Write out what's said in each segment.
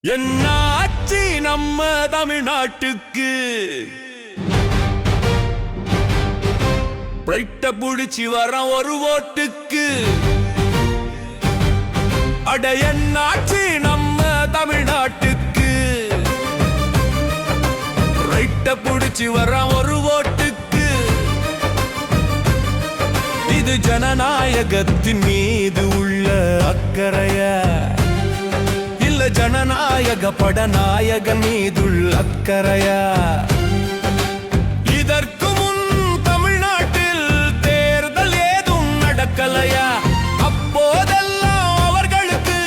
என்னாச்சு நம்ம தமிழ்நாட்டுக்கு பிரைட்ட புடிச்சு வர ஒரு ஓட்டுக்கு அட என்னாச்சு நம்ம தமிழ்நாட்டுக்கு பிரைட்ட புடிச்சு வர ஒரு ஓட்டுக்கு இது ஜனநாயகத்தின் மீது உள்ள அக்கறையா ஜனநாயக படநாயகன் மீதுள்ள அக்கறையா? இதற்கு முன் தமிழ்நாட்டில் தேர்தல் ஏதும் நடக்கலையா? அப்போதெல்லாம் அவர்களுக்கு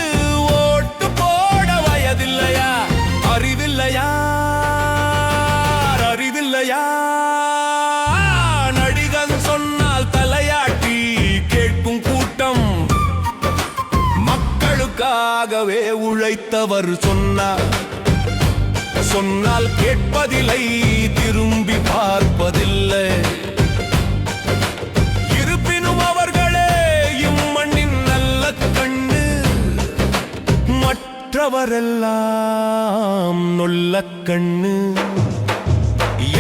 ஓட்டு போட வயதில்லையா? அறிவில்லையா? அறிவில்லையா? நடிகன் சொன்னால் தலையாட்டி கேட்கும் கூட்டம் மக்களுக்காகவே உழைத்தவர் சொன்னால் கேட்பதில்லை, திரும்பி பார்ப்பதில்லை. இருப்பினும் அவர்களே இம்மண்ணின் நல்ல கண்ணு, மற்றவரெல்லாம் நொல்ல கண்ணு.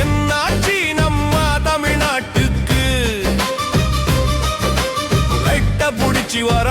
என்னாச்சு நம்ம தமிழ்நாட்டுக்கு லைட்ட புடிச்சு வர